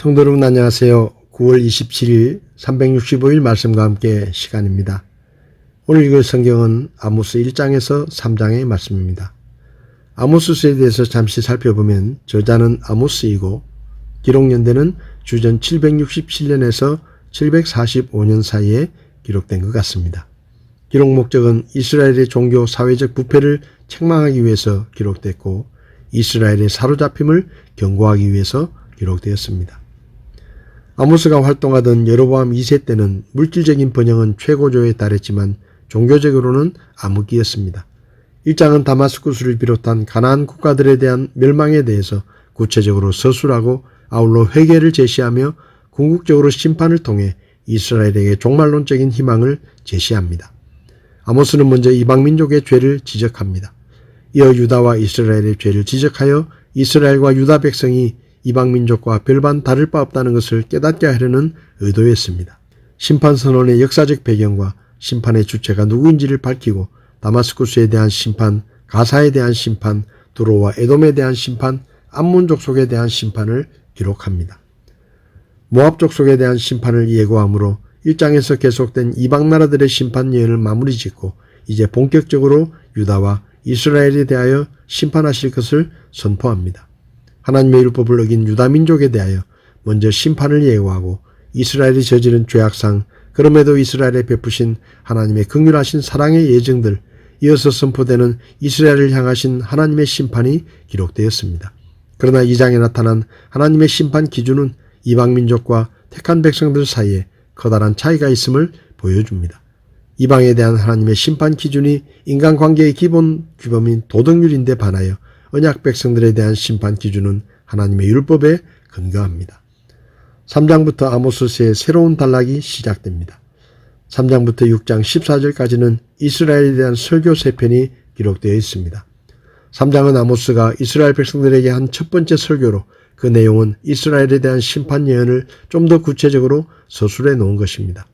성도 여러분 안녕하세요. 9월 27일 365일 말씀과 함께 시간입니다. 오늘 읽을 성경은 아모스 1장에서 3장의 말씀입니다. 아모스서에 대해서 잠시 살펴보면 저자는 아모스이고 기록 연대는 주전 767년에서 745년 사이에 기록된 것 같습니다. 기록 목적은 이스라엘의 종교 사회적 부패를 책망하기 위해서 기록됐고 이스라엘의 사로잡힘을 경고하기 위해서 기록되었습니다. 아모스가 활동하던 여로보암 2세 때는 물질적인 번영은 최고조에 달했지만 종교적으로는 암흑기였습니다. 1장은 다마스쿠스를 비롯한 가나안 국가들에 대한 멸망에 대해서 구체적으로 서술하고 아울러 회개를 제시하며 궁극적으로 심판을 통해 이스라엘에게 종말론적인 희망을 제시합니다. 아모스는 먼저 이방민족의 죄를 지적합니다. 이어 유다와 이스라엘의 죄를 지적하여 이스라엘과 유다 백성이 이방민족과 별반 다를 바 없다는 것을 깨닫게 하려는 의도였습니다. 심판선언의 역사적 배경과 심판의 주체가 누구인지를 밝히고 다마스쿠스에 대한 심판, 가사에 대한 심판, 두로와 에돔에 대한 심판, 암몬 족속에 대한 심판을 기록합니다. 모압 족속에 대한 심판을 예고하므로 1장에서 계속된 이방 나라들의 심판 예언을 마무리 짓고 이제 본격적으로 유다와 이스라엘에 대하여 심판하실 것을 선포합니다. 하나님의 율법을 어긴 유다 민족에 대하여 먼저 심판을 예고하고 이스라엘이 저지른 죄악상, 그럼에도 이스라엘에 베푸신 하나님의 긍휼하신 사랑의 예정들, 이어서 선포되는 이스라엘을 향하신 하나님의 심판이 기록되었습니다. 그러나 이 장에 나타난 하나님의 심판 기준은 이방 민족과 택한 백성들 사이에 커다란 차이가 있음을 보여줍니다. 이방에 대한 하나님의 심판 기준이 인간관계의 기본 규범인 도덕률인데 반하여 언약 백성들에 대한 심판 기준은 하나님의 율법에 근거합니다. 3장부터 아모스서의 새로운 단락이 시작됩니다. 3장부터 6장 14절까지는 이스라엘에 대한 설교 3편이 기록되어 있습니다. 3장은 아모스가 이스라엘 백성들에게 한 첫 번째 설교로 그 내용은 이스라엘에 대한 심판 예언을 좀 더 구체적으로 서술해 놓은 것입니다.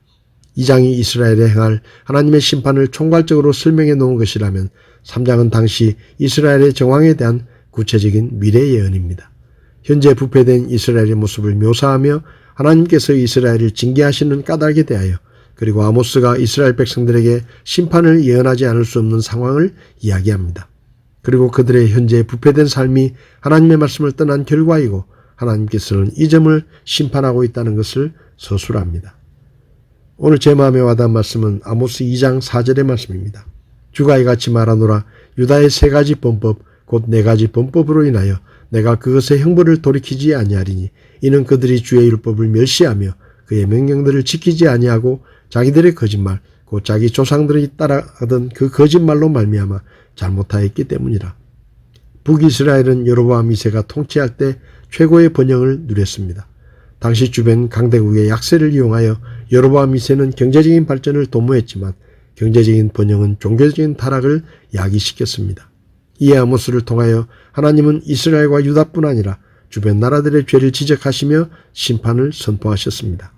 2장이 이스라엘에 행할 하나님의 심판을 총괄적으로 설명해 놓은 것이라면 3장은 당시 이스라엘의 정황에 대한 구체적인 미래 예언입니다. 현재 부패된 이스라엘의 모습을 묘사하며 하나님께서 이스라엘을 징계하시는 까닭에 대하여 그리고 아모스가 이스라엘 백성들에게 심판을 예언하지 않을 수 없는 상황을 이야기합니다. 그리고 그들의 현재 부패된 삶이 하나님의 말씀을 떠난 결과이고 하나님께서는 이 점을 심판하고 있다는 것을 서술합니다. 오늘 제 마음에 와닿은 말씀은 아모스 2장 4절의 말씀입니다. 주가 이같이 말하노라. 유다의 3가지 범법 곧 4가지 범법으로 인하여 내가 그것의 형벌을 돌이키지 아니하리니 이는 그들이 주의 율법을 멸시하며 그의 명령들을 지키지 아니하고 자기들의 거짓말 곧 자기 조상들이 따라하던 그 거짓말로 말미암아 잘못하였기 때문이라. 북이스라엘은 여로보암 2세가 통치할 때 최고의 번영을 누렸습니다. 당시 주변 강대국의 약세를 이용하여 여로보암 2세는 경제적인 발전을 도모했지만 경제적인 번영은 종교적인 타락을 야기시켰습니다. 이에 아모스를 통하여 하나님은 이스라엘과 유다뿐 아니라 주변 나라들의 죄를 지적하시며 심판을 선포하셨습니다.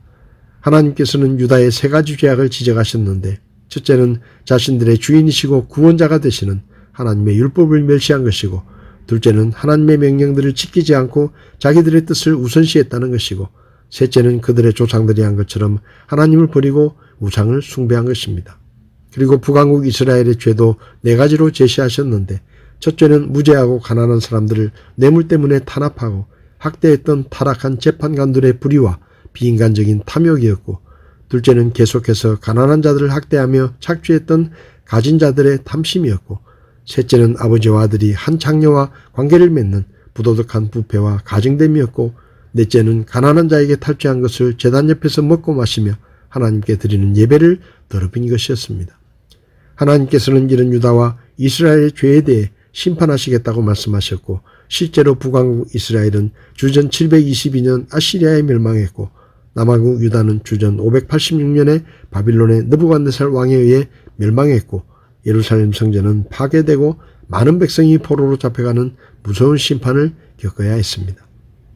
하나님께서는 유다의 3가지 죄악을 지적하셨는데 첫째는 자신들의 주인이시고 구원자가 되시는 하나님의 율법을 멸시한 것이고 둘째는 하나님의 명령들을 지키지 않고 자기들의 뜻을 우선시했다는 것이고 셋째는 그들의 조상들이 한 것처럼 하나님을 버리고 우상을 숭배한 것입니다. 그리고 북왕국 이스라엘의 죄도 4가지로 제시하셨는데 첫째는 무죄하고 가난한 사람들을 뇌물 때문에 탄압하고 학대했던 타락한 재판관들의 불의와 비인간적인 탐욕이었고 둘째는 계속해서 가난한 자들을 학대하며 착취했던 가진 자들의 탐심이었고 셋째는 아버지와 아들이 한 장녀와 관계를 맺는 부도덕한 부패와 가증됨이었고 넷째는 가난한 자에게 탈취한 것을 제단 옆에서 먹고 마시며 하나님께 드리는 예배를 더럽힌 것이었습니다. 하나님께서는 이런 유다와 이스라엘의 죄에 대해 심판하시겠다고 말씀하셨고 실제로 북왕국 이스라엘은 주전 722년 아시리아에 멸망했고 남왕국 유다는 주전 586년에 바빌론의 느부갓네살 왕에 의해 멸망했고 예루살렘 성전은 파괴되고 많은 백성이 포로로 잡혀가는 무서운 심판을 겪어야 했습니다.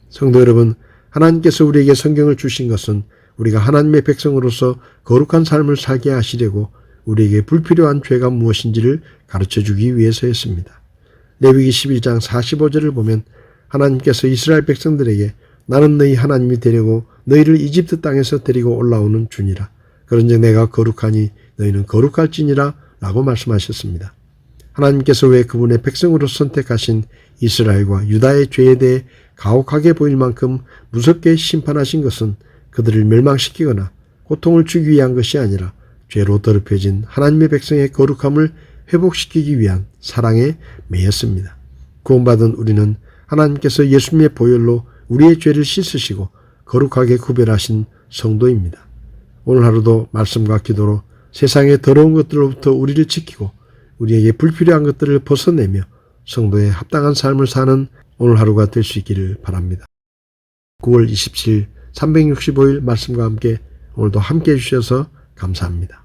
성도 여러분, 하나님께서 우리에게 성경을 주신 것은 우리가 하나님의 백성으로서 거룩한 삶을 살게 하시려고 우리에게 불필요한 죄가 무엇인지를 가르쳐주기 위해서였습니다. 레위기 11장 45절을 보면 하나님께서 이스라엘 백성들에게 나는 너희 하나님이 되려고 너희를 이집트 땅에서 데리고 올라오는 주니라. 그런즉 내가 거룩하니 너희는 거룩할지니라 라고 말씀하셨습니다. 하나님께서 왜 그분의 백성으로 선택하신 이스라엘과 유다의 죄에 대해 가혹하게 보일 만큼 무섭게 심판하신 것은 그들을 멸망시키거나 고통을 주기 위한 것이 아니라 죄로 더럽혀진 하나님의 백성의 거룩함을 회복시키기 위한 사랑의 매였습니다. 구원받은 우리는 하나님께서 예수님의 보혈로 우리의 죄를 씻으시고 거룩하게 구별하신 성도입니다. 오늘 하루도 말씀과 기도로 세상의 더러운 것들로부터 우리를 지키고 우리에게 불필요한 것들을 벗어내며 성도의 합당한 삶을 사는 오늘 하루가 될 수 있기를 바랍니다. 9월 27일 365일 말씀과 함께 오늘도 함께 해주셔서 감사합니다.